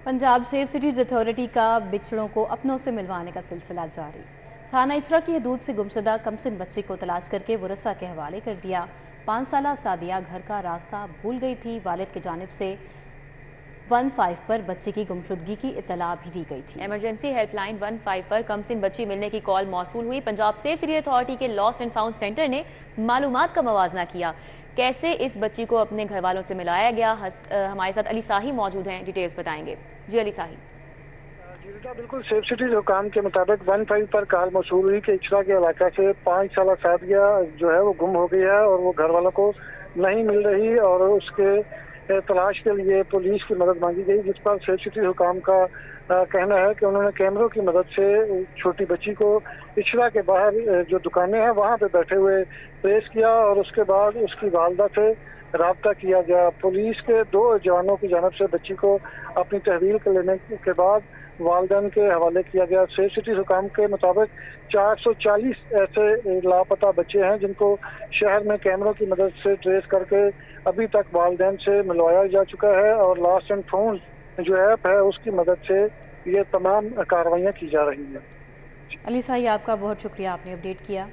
Punjab safe cities authority का बिछड़ों को अपनों से मिलवाने का सिलसिला जारी। थाना इचरा की हदूद से गुमशुदा कमसिन बच्ची को तलाश करके वरसा के हवाले कर दिया। 5 साला सादिया घर का रास्ता भूल गई थी। वालिद की जानिब से 15 पर बच्ची की गुमशुदगी की इत्तला भी दी गई थी। इमरजेंसी हेल्पलाइन 15 पर कमसिन बच्ची मिलने की कॉल मौसूल हुई। पंजाब सेफ सिटी अथॉरिटी के लॉस्ट एंड फाउंड सेंटर ने मालूमात का मवाजना किया। कैसे इस बच्ची को अपने घर वालों से मिलाया गया, हमारे साथ अली साही मौजूद हैं, डिटेल्स बताएंगे। जी अली साही। बिल्कुल सेफ सिटीज हुकाम के मुताबिक 15 पर कॉल मौसूल हुई कि इचरा के इलाका से 5 साला सादिया जो है वो गुम हो गई है और वो घर वालों को नहीं मिल रही और उसके तलाश के लिए पुलिस की मदद मांगी गई, जिस पर सेफ सिटी हुकाम का कहना है कि उन्होंने कैमरों की मदद से छोटी बच्ची को इचरा के बाहर जो दुकानें हैं वहां पे बैठे हुए ट्रेस किया और उसके बाद उसकी वालदा से राब्ता किया गया। पुलिस के 2 जवानों की जानब से बच्ची को अपनी तहवील कर लेने के बाद वालदैन के हवाले किया गया। सेफ सिटी हुकाम के मुताबिक 440 ऐसे लापता बच्चे हैं जिनको शहर में कैमरों की मदद से ट्रेस करके अभी तक वालदैन से मिलवाया जा चुका है और लास्ट एंड फाउंड जो ऐप है उसकी मदद से ये तमाम कार्रवाइयाँ की जा रही हैं। अली साही, आपका बहुत शुक्रिया, आपने अपडेट किया।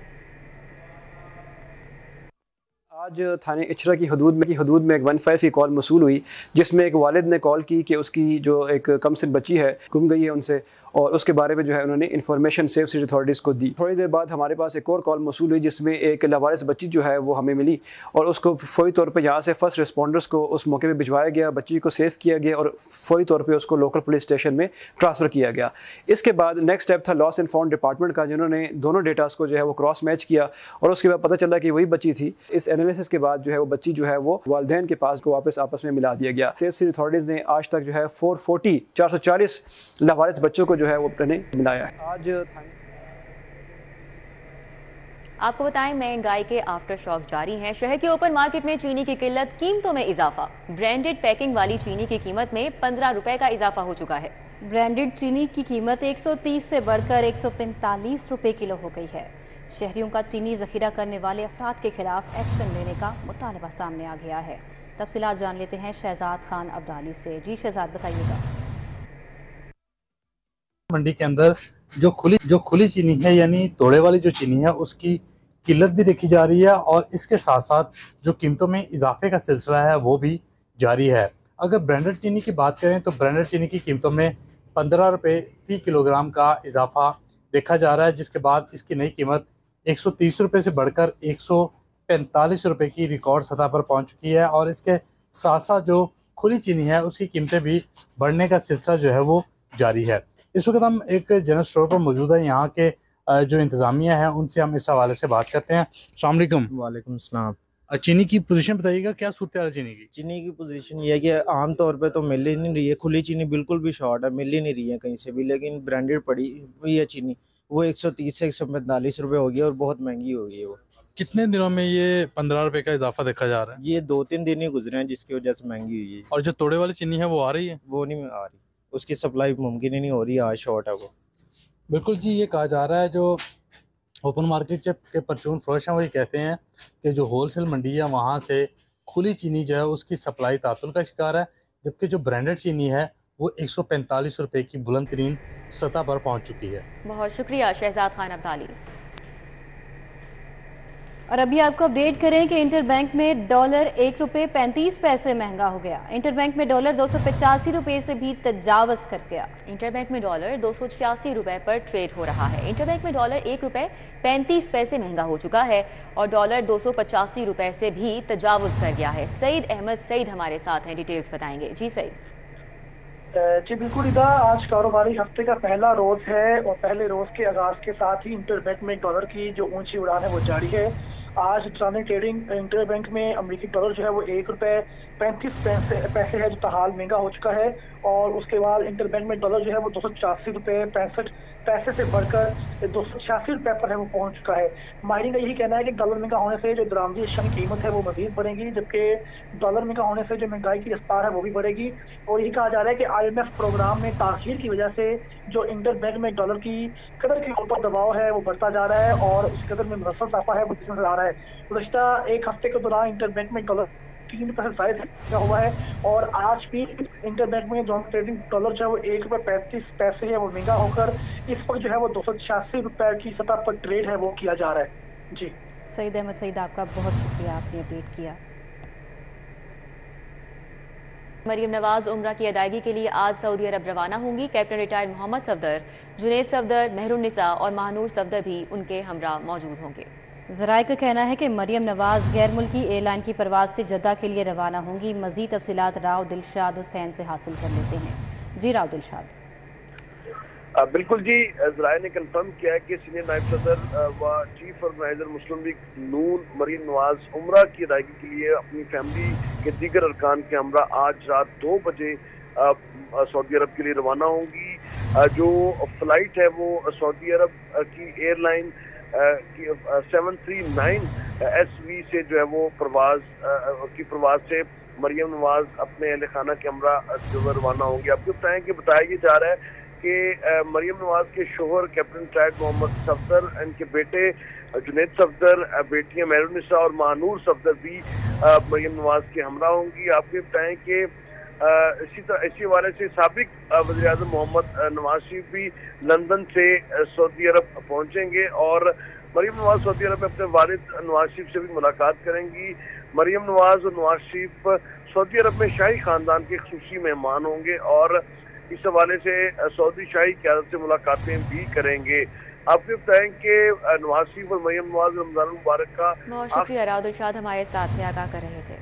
आज थाने इचरा की हदूद में एक 15 की कॉल मौसूल हुई, जिसमें एक वालिद ने कॉल की कि उसकी जो एक कमसिन बच्ची है गुम गई है उनसे, और उसके बारे में जो है उन्होंने इन्फॉर्मेशन सेफ सिटी अथॉरिटीज़ को दी। थोड़ी देर बाद हमारे पास एक और कॉल मौसूल हुई जिसमें एक लावारिस बच्ची जो है वो हमें मिली और उसको फौरी तौर पे यहाँ से फर्स्ट रिस्पॉन्डर्स को उस मौके पे भिजवाया गया, बच्ची को सेव किया गया और फौरी तौर पे उसको लोकल पुलिस स्टेशन में ट्रांसफ़र किया गया। इसके बाद नेक्स्ट स्टेप था लॉस्ट एंड फाउंड डिपार्टमेंट का, जिन्होंने दोनों डेटास को जो है वो क्रॉस मैच किया और उसके बाद पता चला कि वही बच्ची थी। इस एनालिसिस के बाद जो है वो बच्ची जो है वो वालिदैन के पास को वापस आपस में मिला दिया गया। सेफ सिटी अथॉरिटीज़ ने आज तक जो है 440 लावारिस बच्चों को जो है वो अपने मिलाया है। आज आपको बताएं, महंगाई के आफ्टर शॉक्स जारी हैं। शहर के ओपन मार्केट में चीनी की किल्लत, कीमतों में इजाफा। ब्रांडेड पैकिंग वाली चीनी की कीमत में 15 रुपए का इजाफा हो चुका है। ब्रांडेड चीनी की कीमत 130 से बढ़कर 145 रुपए किलो हो गई है। शहरियों का चीनी जखीरा करने वाले अफराद के खिलाफ एक्शन लेने का मुतालबा सामने आ गया है। तफसीलात जान लेते हैं शहजाद खान अब्दाली से। जी शहजाद, बताइएगा। मंडी के अंदर जो खुली चीनी है, यानी तोड़े वाली जो चीनी है, उसकी किल्लत भी देखी जा रही है और इसके साथ साथ जो कीमतों में इजाफे का सिलसिला है वो भी जारी है। अगर ब्रांडेड चीनी की बात करें तो ब्रांडेड चीनी की कीमतों में 15 रुपये फी किलोग्राम का इजाफा देखा जा रहा है, जिसके बाद इसकी नई कीमत 130 रुपये से बढ़कर 145 रुपये की रिकॉर्ड सतह पर पहुंच चुकी है। और इसके साथ साथ जो खुली चीनी है उसकी कीमतें भी बढ़ने का सिलसिला जो है वो जारी है। इस वक्त हम एक जनरल स्टोर पर मौजूद है, यहाँ के जो इंतज़ामिया है उनसे हम इस हवाले से बात करते हैं। अस्सलाम वालेकुम। वालेकुम सलाम। चीनी की पोजीशन बताइएगा, क्या सूरत है चीनी की? चीनी की पोजीशन ये है कि आम तौर पे तो मिल ही नहीं रही है, खुली चीनी बिल्कुल भी शॉर्ट है, मिल ही नहीं रही है कहीं से भी, लेकिन ब्रांडेड पड़ी हुई है चीनी, वो 130 से 145 रुपये हो गई और बहुत महंगी हो गई है वो। कितने दिनों में ये 15 रुपये का इजाफा देखा जा रहा है? ये 2-3 दिन ही गुजरे हैं जिसकी वजह से महंगी हुई है। और जो तोड़े वाली चीनी है वो आ रही है? वो नहीं आ रही, उसकी सप्लाई मुमकिन ही नहीं हो रही, आज शॉर्ट है वो। बिल्कुल जी, ये कहा जा रहा है जो ओपन मार्केट के परचून फरोश हैं वो ये कहते हैं कि जो होलसेल मंडी है वहाँ से खुली चीनी जो है उसकी सप्लाई तातुल का शिकार है, जबकि जो ब्रांडेड चीनी है वो 145 रुपये की बुलंद तरीन सतह पर पहुँच चुकी है। बहुत शुक्रिया शहजाद खान अब्दाली। और अभी आपको अपडेट करें कि इंटरबैंक में डॉलर 1 रुपये 35 पैसे महंगा हो गया। इंटरबैंक में डॉलर 285 रुपये से भी तजावज़ कर गया। इंटरबैंक में डॉलर 286 रुपये पर ट्रेड हो रहा है। इंटरबैंक में डॉलर 1 रुपये 35 पैसे महंगा हो चुका है और डॉलर 285 रुपये से भी तजावज़ कर गया है। सईद अहमद सईद हमारे साथ हैं, डिटेल्स बताएंगे। जी सईद। जी बिल्कुल इदा, आज कारोबारी हफ्ते का पहला रोज है और पहले रोज के आगाज के साथ ही इंटरबैंक में डॉलर की जो ऊंची उड़ान है वो जारी है। आज ट्रांजिट ट्रेडिंग इंटरबैंक में अमेरिकी डॉलर जो है वो 1 रुपये 35 पैसे है, जो ताहाल महंगा हो चुका है। और उसके बाद इंटरबैंक में डॉलर जो है वो 286 रुपये 65 पैसे से बढ़कर 286 रुपये पर है वो पहुंच चुका है। माहिरीन का यही कहना है कि डॉलर महंगा होने से जो दरामदी अशिया की कीमत है वो मजीद बढ़ेगी, जबकि डॉलर महंगा होने से जो महंगाई की रफ्तार है वो भी बढ़ेगी। और यही कहा जा रहा है कि IMF प्रोग्राम में ताखीर की वजह से जो इंटरबैंक में डॉलर की कदर के ऊपर दबाव है वो बढ़ता जा रहा है और उस कदर में मुसलसल इजाफा है वो नजर आ रहा है। गुज़श्ता एक हफ्ते के दौरान इंटरबैंक में डॉलर 3% साइज का हुआ है और आज भी इंटरबैंक में जो ट्रेडिंग डॉलर जो है वो ₹1.35 है, वो महंगा होकर इस वक्त जो है वो 286 रुपए की सतह पर ट्रेड है वो किया जा रहा है। जी सईद अहमद सईद, आपका बहुत शुक्रिया, आपने अपडेट किया। मरियम नवाज उम्रा की अदायगी के लिए आज सऊदी अरब रवाना होंगी। कैप्टन रिटायर्ड मोहम्मद सफदर, जुनैद सफदर, मेहरुन्निसा और महानूर सफदर भी उनके हमरा मौजूद होंगे। ज़राए का कहना है कि मरियम नवाज गैर मुल्की एयरलाइन की परवाज से जद्दा के लिए रवाना होंगी। मज़ीद तफसीलात राव दिलशाद हुसैन से हासिल कर लेते हैं। जी राव दिलशाद। बिल्कुल जी, ज़राए ने कंफर्म किया है कि सीनियर नायब सदर व चीफ ऑर्गेनाइजर मुस्लिम लीग नून मरियम नवाज उम्रा की अदायगी के लिए अपनी फैमिली के दीगर अरकान के हमरा आज रात 2 बजे सऊदी अरब के लिए रवाना होंगी। जो फ्लाइट है वो सऊदी अरब की एयरलाइन की 739 SV से जो है वो परवाज से मरियम नवाज अपने अहल खाना के हमरा जो रवाना होंगे। आपको बताया जा रहा है कि मरियम नवाज के शोहर कैप्टन रिटायर्ड मोहम्मद सफदर, इनके बेटे जुनैद सफदर, बेटियां मेहरुन्निसा और महानूर सफदर भी मरियम नवाज के हमरा होंगी। आपको बताएं कि इसी हवाले से साबिक वज़ीर आज़म मोहम्मद नवाज शरीफ भी लंदन से सऊदी अरब पहुंचेंगे और मरियम नवाज सऊदी अरब में अपने वालिद नवाज शरीफ से भी मुलाकात करेंगी। मरियम नवाज और नवाज शरीफ सऊदी अरब में शाही खानदान के खुसूसी मेहमान होंगे और इस हवाले से सऊदी शाही क़यादत से मुलाकातें भी करेंगे। आपको बताएं कि नवाज शरीफ और मरियम नवाज रमजान मुबारक का बहुत शुक्रिया। राव दिलशाद हमारे साथ थे, आगाह कर रहे थे।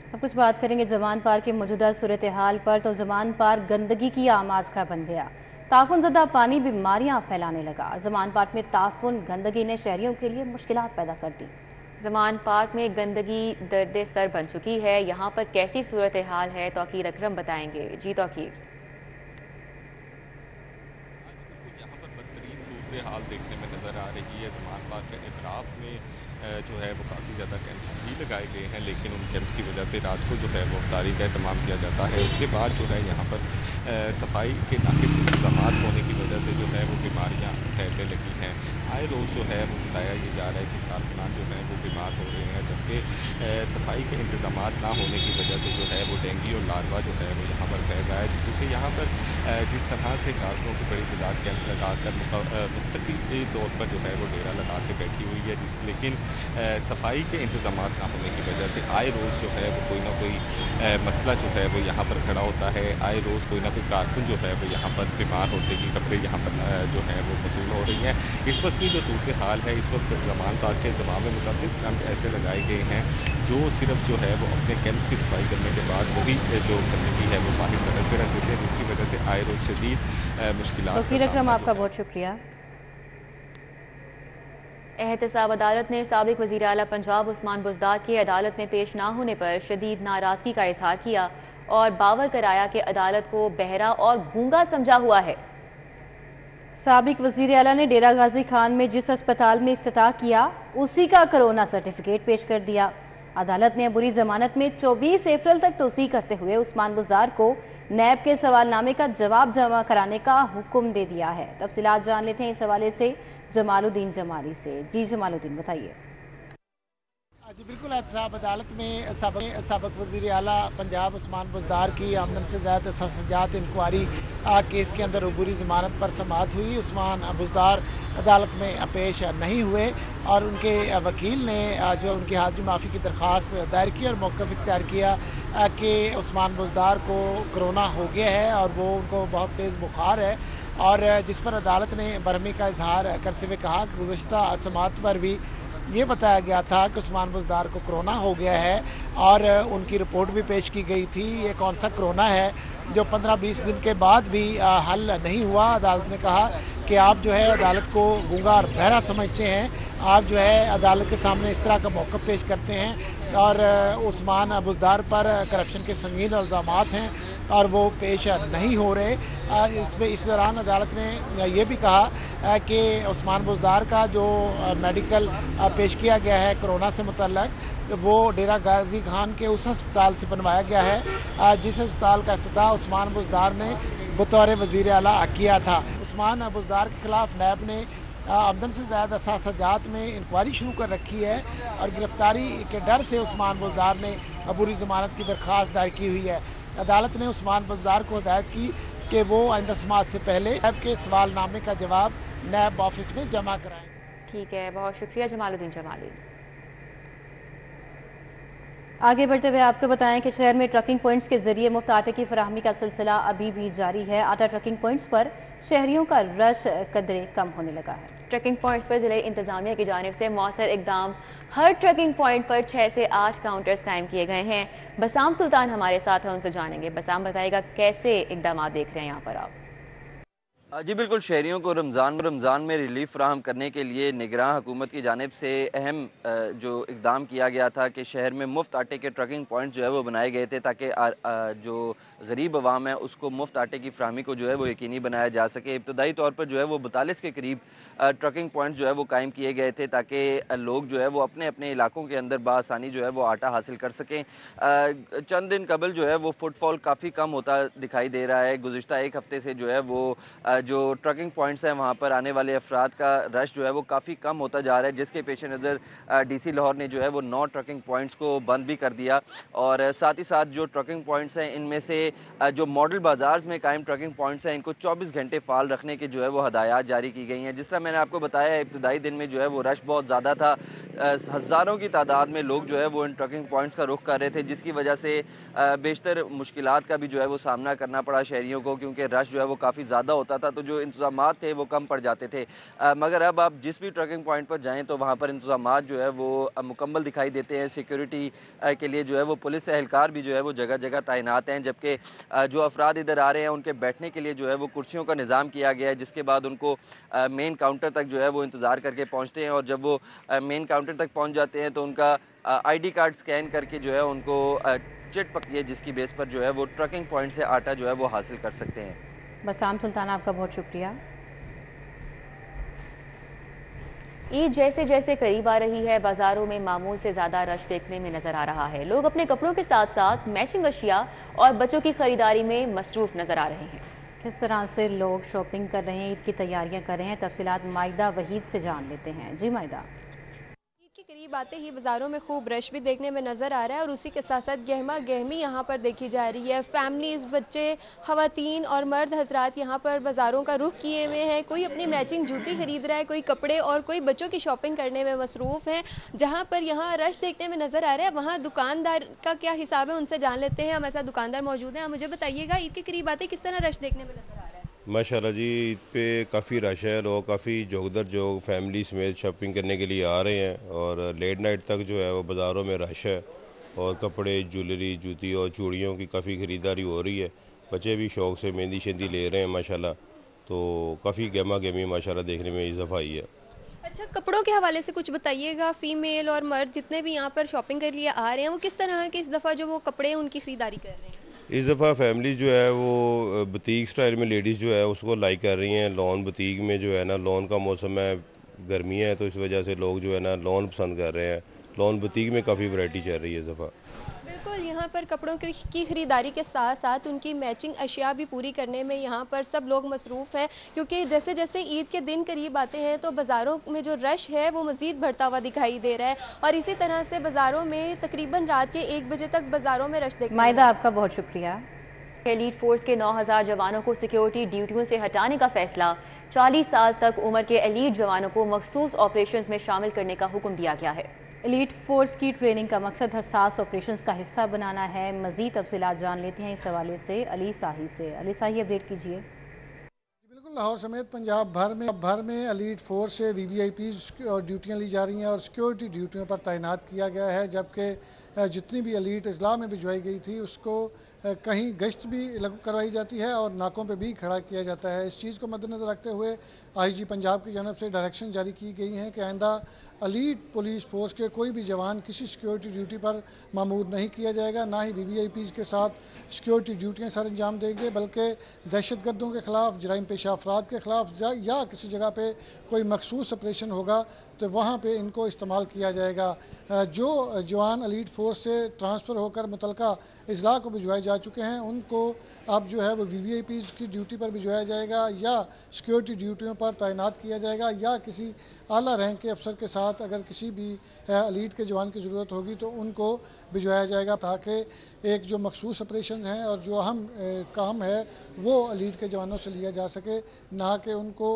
अब कुछ बात करेंगे जमान पार्क की मौजूदा सूरत हाल पर। तो जमान पार्क गंदगी की आम आजखा बन गया। ताफुन ज़दा पानी बीमारियां फैलाने लगा। जमान पार्क में ताफुन गंदगी ने शहरियों के लिए मुश्किलात पैदा कर दी। जमान पार्क में गंदगी दर्द सर बन चुकी है। यहाँ पर कैसी सूरत हाल है, तौकीर अकरम बताएंगे। जी तौकीर। यहाँ पर बदतरीन सूरत हाल देखने में नज़र आ रही है। जमान पार्क के अतराफ में जो है वो काफ़ी ज़्यादा कैंप्स भी लगाए गए हैं, लेकिन उन कैंप्स की वजह से रात को जो है वो इफ्तारी का एहतमाम किया जाता है। उसके बाद जो है यहाँ पर सफाई के नाक़िस इंतज़ाम होने की वजह से जो है वो बीमारियाँ फैलने लगी हैं। आए रोज़ जो है वो बताया ये जा रहा है कि कारकुनान जो है वो बीमार हो रहे हैं, जबकि सफाई के इंतज़ाम ना होने की वजह से जो है वो डेंगू और लार्वा जो है वो यहाँ पर फैल रहा है। क्योंकि यहाँ पर जिस तरह से कारकुनों की बड़ी तादाद कैंप लगाकर मुस्तकिल तौर पर जो है वो डेरा लगा के बैठी हुई है, लेकिन सफाई के इंतज़ाम ना होने की वजह से आए रोज़ जो है वो कोई ना कोई मसला जो है वो यहाँ पर खड़ा होता है। आए रोज़ कोई ना कोई कारकुन जो है वो यहाँ पर बीमार होते की खबरें यहाँ पर जो है वो मौसूल हो रही हैं। इस वक्त की जो सूरत हाल है, इस वक्त जमान पार्क के जवाब में मुताबिक कैंप ऐसे लगाए गए हैं जो सिर्फ जो है वो अपने कैंप्स की सफाई करने के बाद वही जो गंदगी है वो बाहर सड़क पर रख देते हैं, जिसकी वजह से आए रोज़ शदीद मुश्किलात। तौकीर अकरम, आपका बहुत शुक्रिया। एहतसाब अदालत ने साबिक वज़ीर आला पंजाब उस्मान बुज़दार के अदालत में पेश ना होने पर शदीद नाराज़गी का इजहार किया और बावर कराया कि अदालत को बहरा और गूंगा समझा हुआ है। साबिक वज़ीर आला ने डेरा गाजी खान में जिस अस्पताल में इफ्तिताह किया उसी का कोरोना सर्टिफिकेट पेश कर दिया। अदालत ने बुरी जमानत में 24 अप्रैल तक तोसी करते हुए उस्मान बुज़दार को नैब के सवालनामे का जवाब जमा कराने का हुक्म दे दिया है। तफसीलात जान लेते हैं इस हवाले से जमालुद्दीन जमाली से। जी जमालुद्दीन, बताइए। जी बिल्कुल, एहतसाब अदालत में साबिक वज़ीर आला पंजाब उस्मान बुज़दार की आमदन से ज़्यादा सजात इंक्वायरी केस के अंदर अबूरी ज़मानत पर समाअत हुई। उस्मान बुज़दार अदालत में पेश नहीं हुए और उनके वकील ने जो उनकी हाज़िरी माफ़ी की दरख्वास्त दायर की और मौक़िफ़ इख्तियार किया कि उस्मान बुज़दार को कोरोना हो गया है और वो उनको बहुत तेज़ बुखार है, और जिस पर अदालत ने बरहमी का इजहार करते हुए कहा कि गुज़श्ता समाअत पर भी ये बताया गया था कि उस्मान बुज़दार को कोरोना हो गया है और उनकी रिपोर्ट भी पेश की गई थी। ये कौन सा कोरोना है जो 15-20 दिन के बाद भी हल नहीं हुआ। अदालत ने कहा कि आप जो है अदालत को गूंगा और बहरा समझते हैं, आप जो है अदालत के सामने इस तरह का मौक़िफ़ पेश करते हैं और उस्मान बुज़दार पर करप्शन के संगीन इल्ज़ामात हैं और वो पेश नहीं हो रहे। इस दौरान अदालत ने यह भी कहा कि उस्मान बुज़दार का जो मेडिकल पेश किया गया है कोरोना से मुतल्लक, वो डेरा गाजी खान के उस अस्पताल से बनवाया गया है जिस अस्पताल का इफ्तिताह उस्मान बुज़दार ने बतौर वज़ीर आला किया था। उस्मान बुज़दार के ख़िलाफ़ नैब ने आमदन से ज़्यादा असाजात में इंक्वायरी शुरू कर रखी है और गिरफ्तारी के डर से उस्मान बुज़दार ने अबूरी ज़मानत की दरख्वास्त दायर की हुई है। अदालत ने उस्मान बुज़दार को हिदायत की कि वो आइंदा समाअत से पहले नैब के सवालनामे का जवाब नैब ऑफिस में जमा कराएं। ठीक है, बहुत शुक्रिया जमालुद्दीन जमाली। आगे बढ़ते हुए आपको बताएं कि शहर में ट्रकिंग पॉइंट्स के जरिए मुफ्त आटे की फराहमी का सिलसिला अभी भी जारी है। आटा ट्रकिंग पॉइंट्स पर शहरियों का रश कदरे कम होने लगा है। ट्रकिंग पॉइंट्स पर जिले इंतजामिया की जानिब से मौसर इकदाम, हर ट्रकिंग पॉइंट पर 6 से 8 काउंटर्स कायम किए गए हैं। बसाम सुल्तान हमारे साथ हैं, उनसे जानेंगे। बसाम बताएगा कैसे इकदाम देख रहे हैं यहाँ पर आप? जी बिल्कुल, शहरियों को रमज़ान में रिलीफ फराहम करने के लिए निगरान हुकूमत की जानिब से अहम जो इकदाम किया गया था कि शहर में मुफ्त आटे के ट्रकिंग पॉइंट जो है वो बनाए गए थे ताकि जो गरीब अवाम है उसको मुफ्त आटे की फराहमी को जो है वो यकीनी बनाया जा सके। इब्तदाई तौर पर जो है वो 42 के करीब ट्रकिंग पॉइंट जो है वो कायम किए गए थे ताकि लोग जो है वो अपने अपने इलाकों के अंदर बआसानी जो है वो आटा हासिल कर सकें। चंद दिन कबल जो है वो फुटफॉल काफ़ी कम होता दिखाई दे रहा है। गुज़िश्ता एक हफ़्ते से जो है वो जो ट्रकिंग पॉइंट्स हैं वहाँ पर आने वाले अफराद का रश जो है वो काफ़ी कम होता जा रहा है, जिसके पेश नज़र DC लाहौर ने जो है वो 9 ट्रकिंग पॉइंट्स को बंद भी कर दिया। और साथ ही साथ जो ट्रकिंग पॉइंट्स हैं इनमें से जो मॉडल बाज़ार्स में कायम ट्रकिंग पॉइंट्स हैं इनको 24 घंटे फ़ाल रखने के जो है वो हदायत जारी की गई हैं। जिस तरह मैंने आपको बताया इब्तदाई दिन में जो है वो रश बहुत ज़्यादा था, हज़ारों की तादाद में लोग जो है वो इन ट्रकिंग पॉइंट्स का रुख कर रहे थे, जिसकी वजह से बेशतर मुश्किलात का भी जो है वो सामना करना पड़ा शहरियों को, क्योंकि रश जो है वो काफ़ी ज़्यादा होता था तो जो इंतज़ामात थे वो कम पड़ जाते थे। मगर अब आप जिस भी ट्रकिंग पॉइंट पर जाएं तो वहाँ पर इंतज़ामात जो है वो मुकम्मल दिखाई देते हैं। सिक्योरिटी के लिए जो है वो पुलिस एहलकार भी जो है वो जगह जगह तैनात हैं, जबकि जो अफराद इधर आ रहे हैं उनके बैठने के लिए जो है वो कुर्सियों का निज़ाम किया गया है, जिसके बाद उनको मेन काउंटर तक जो है वो इंतज़ार करके पहुँचते हैं और जब वो मेन काउंटर तक पहुँच जाते हैं तो उनका ID कार्ड स्कैन करके जो है उनको चिट पकड़ी है, जिसकी बेस पर जो है वो ट्रकिंग पॉइंट से आटा जो है वो हासिल कर सकते हैं। बसाम सुल्तान आपका बहुत शुक्रिया। ईद जैसे जैसे करीब आ रही है, बाज़ारों में मामूल से ज़्यादा रश देखने में नज़र आ रहा है। लोग अपने कपड़ों के साथ साथ मैचिंग अशिया और बच्चों की खरीदारी में मसरूफ़ नज़र आ रहे हैं। किस तरह से लोग शॉपिंग कर रहे हैं, ईद की तैयारियां कर रहे हैं, तफसीलात माइदा वहीद से जान लेते हैं। जी माइदा। के करीब आते ही बाज़ारों में खूब रश भी देखने में नज़र आ रहा है और उसी के साथ साथ गहमा गहमी यहाँ पर देखी जा रही है। फैमिलीज़, बच्चे, ख़वातीन और मर्द हजरात यहाँ पर बाज़ारों का रुख किए हुए हैं। कोई अपनी मैचिंग जूती ख़रीद रहा है, कोई कपड़े और कोई बच्चों की शॉपिंग करने में मसरूफ़ है। जहाँ पर यहाँ रश देखने में नज़र आ रहा है वहाँ दुकानदार का क्या हिसाब है उनसे जान लेते हैं। हमारे साथ दुकानदार मौजूद हैं। मुझे बताइएगा ईद के करीब आते किस तरह रश देखने में नज़र आ रहा है? माशाल्लाह जी, ईद पे काफ़ी रश है। लोग काफ़ी जोगदर जोग फैमिली समेत शॉपिंग करने के लिए आ रहे हैं और लेट नाइट तक जो है वो बाज़ारों में रश है और कपड़े, ज्वेलरी, जूती और चूड़ियों की काफ़ी ख़रीदारी हो रही है। बच्चे भी शौक़ से मेहंदी शेंदी ले रहे हैं माशाल्लाह, तो काफ़ी गहमा गहमी माशाल्लाह देखने में इजाफा आई है। अच्छा, कपड़ों के हवाले से कुछ बताइएगा। फ़ीमेल और मर्द जितने भी यहाँ पर शॉपिंग के लिए आ रहे हैं वो किस तरह के इस दफ़ा जो वो कपड़े उनकी ख़रीदारी कर रहे हैं? इस दफ़ा फैमिली जो है वो बुटीक स्टाइल में लेडीज़ जो है उसको लाइक कर रही हैं। लॉन बुटीक में जो है ना, लॉन का मौसम है, गर्मियाँ है, तो इस वजह से लोग जो है ना लॉन पसंद कर रहे हैं। लॉन बुटीक में काफ़ी वैरायटी चल रही है इस दफ़ा। बिल्कुल, यहाँ पर कपड़ों की ख़रीदारी के साथ साथ उनकी मैचिंग अशिया भी पूरी करने में यहाँ पर सब लोग मसरूफ़ हैं, क्योंकि जैसे जैसे ईद के दिन करीब आते हैं तो बाज़ारों में जो रश है वो मज़ीद बढ़ता हुआ दिखाई दे रहा है और इसी तरह से बाज़ारों में तकरीबन रात के 1 बजे तक बाज़ारों में रश देखने माइदा आपका बहुत शुक्रिया। एलीट फोर्स के 9000 जवानों को सिक्योरिटी ड्यूटियों से हटाने का फैसला। 40 साल तक उम्र के एलीट जवानों को मखसूस ऑपरेशंस में शामिल करने का हुक्म दिया गया है। एलीट फोर्स की ट्रेनिंग का मकसद हसास ऑपरेशंस का हिस्सा बनाना है। मज़ीद तफसीलात जान लेते हैं इस हवाले से अली साही से। अली साही, अपडेट कीजिए। बिल्कुल, लाहौर समेत पंजाब भर में एलीट फोर्स से VVIPs और ड्यूटियाँ ली जा रही हैं और सिक्योरिटी ड्यूटियों पर तैनात किया गया है, जबकि जितनी भी एलीट इस्लाम में भिजवाई गई थी उसको कहीं गश्त भी करवाई जाती है और नाकों पे भी खड़ा किया जाता है। इस चीज़ को मद्देनज़र रखते हुए IG पंजाब की जानब से डायरेक्शन जारी की गई हैं कि आइंदा एलीट पुलिस फोर्स के कोई भी जवान किसी सिक्योरिटी ड्यूटी पर मामूर नहीं किया जाएगा, ना ही VVIPs के साथ सिक्योरिटी ड्यूटियाँ सर अंजाम देंगे, बल्कि दहशतगर्दों के ख़िलाफ़, जराइम पेशा अफराद के ख़िलाफ़ या किसी जगह पे कोई मखसूस ऑपरेशन होगा तो वहाँ पे इनको इस्तेमाल किया जाएगा। जो जवान एलीट फोर्स फोर्स से ट्रांसफ़र होकर मुतलका अजला को भिजवाए जा चुके हैं, उनको अब जो है वो VVIPs की ड्यूटी पर भिजवाया जाएगा या सिक्योरिटी ड्यूटियों पर तैनात किया जाएगा या किसी आला रैंक के अफसर के साथ अगर किसी भी एलीट के जवान की ज़रूरत होगी तो उनको भिजवाया जाएगा, ताकि एक जो मखसूस ऑपरेशन हैं और जो अहम काम है वो एलीट के जवानों से लिया जा सके, ना कि उनको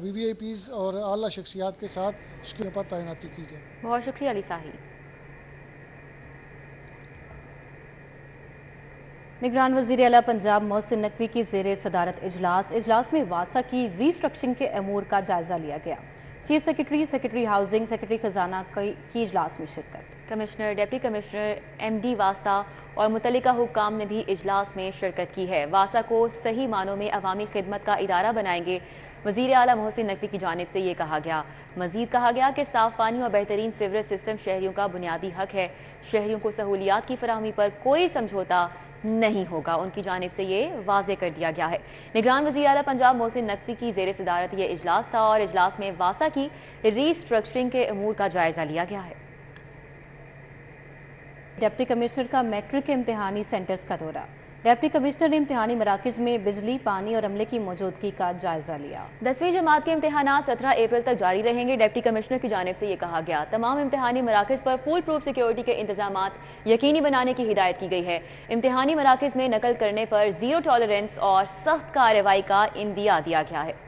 VVIPs और आला शख्सियात के साथ इसके ऊपर तैनाती की जाए। बहुत शुक्रिया अली साहिल। निगरान वज़ीर आला पंजाब मोहसिन नकवी की ज़ेर सदारत इजलास में वासा की रीस्ट्रक्चरिंग के अमूर का जायजा लिया गया। चीफ सेक्रेटरी हाउसिंग, सेक्रेटरी खजाना की इजलास में शिरकत। कमिश्नर, डिप्टी कमिश्नर, MD वासा और मुतल्लिका हुक्काम ने भी इजलास में शिरकत की है। वासा को सही मानों में अवामी खिदमत का इदारा बनाएंगे, वज़ीर आला मोहसिन नकवी की जानिब से ये कहा गया। मज़ीद कहा गया कि साफ़ पानी और बेहतरीन सीवरेज सिस्टम शहरियों का बुनियादी हक है। शहरियों को सहूलियात की फराहमी पर कोई समझौता नहीं होगा, उनकी जानिब से ये वाज़े कर दिया गया है। निगरान वज़ीर आला पंजाब मोहसिन नकवी की ज़ेर सदारत ये इजलास था और इजलास में वासा की रीस्ट्रक्चरिंग के अमूर का जायजा लिया गया है। डिप्टी कमिश्नर का मैट्रिक के इम्तिहानी सेंटर्स का दौरा। डिप्टी कमिश्नर ने इम्तिहानी मराकज़ में बिजली, पानी और अमले की मौजूदगी का जायजा लिया। 10वीं जमात के इम्तिहानात 17 अप्रैल तक जारी रहेंगे। डिप्टी कमिश्नर की जानिब से ये कहा गया। तमाम इम्तिहानी मराकज़ पर फुल प्रूफ सिक्योरिटी के इंतजामात यकीनी बनाने की हिदायत की गई है। इम्तिहानी मराकज़ में नकल करने पर ज़ीरो टॉलरेंस और सख्त कार्रवाई का इंदिया दिया गया है।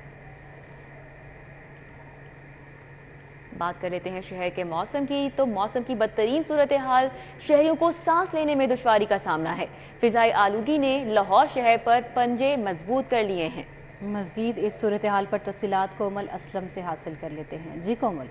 बात कर लेते हैं शहर के मौसम की। तो मौसम की बदतरीन सूरत हाल शहरियों को सांस लेने में दुश्वारी का सामना है। फिजाई आलूगी ने लाहौर शहर पर पंजे मजबूत कर लिए हैं। मज़ीद इस सूरत हाल पर तफसीलात कोमल असलम से हासिल कर लेते हैं। जी कोमल।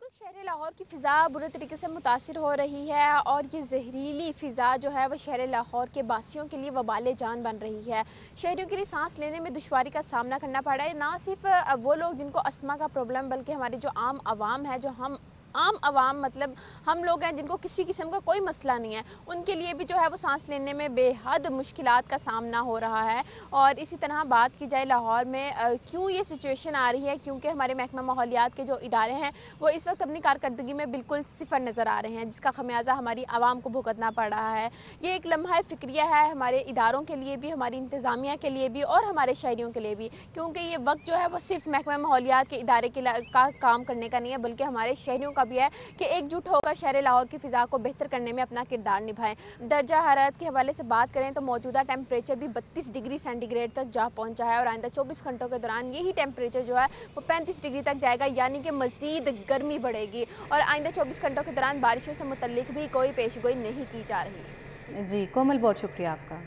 शहर लाहौर की फ़िज़ा बुरे तरीके से मुतासिर हो रही है और ये जहरीली फ़िज़ा जो है वह शहर लाहौर के बासियों के लिए वबाल जान बन रही है। शहरियों के लिए सांस लेने में दुश्वारी का सामना करना पड़ रहा है। ना सिर्फ वो लोग जिनको अस्थमा का प्रॉब्लम, बल्कि हमारे जो आम आवाम है, जो हम आम आवाम मतलब हम लोग हैं जिनको किसी किस्म का कोई मसला नहीं है, उनके लिए भी जो है वो सांस लेने में बेहद मुश्किलात का सामना हो रहा है। और इसी तरह बात की जाए लाहौर में क्यों ये सिचुएशन आ रही है, क्योंकि हमारे महकमा माहौलियात के जो इदारे हैं वो इस वक्त अपनी कारकर्दगी में बिल्कुल सिफर नज़र आ रहे हैं, जिसका खमियाजा हमारी आवाम को भुगतना पड़ रहा है। ये एक लम्हा फ़िक्रिया है हमारे इदारों के लिए भी, हमारी इंतज़ामिया के लिए भी और हमारे शहरियों के लिए भी, क्योंकि ये वक्त जो है वो सिर्फ महकमा माहौलियात के इदारे का काम करने का नहीं है, बल्कि हमारे शहरियों का भी है कि एकजुट होकर शहर लाहौर की फ़िज़ा को बेहतर करने में अपना किरदार निभाएं। दर्जा हरारत के हवाले से बात करें तो मौजूदा टेम्परेचर भी 32 डिग्री सेंटीग्रेड तक जा पहुंचा है और आइंदा 24 घंटों के दौरान यही टेम्परेचर जो है वो 35 डिग्री तक जाएगा, यानी कि मज़ीद गर्मी बढ़ेगी। और आइंदा 24 घंटों के दौरान बारिशों से मुतल्लिक भी कोई पेशगोई नहीं की जा रही। जी कोमल, बहुत शुक्रिया आपका।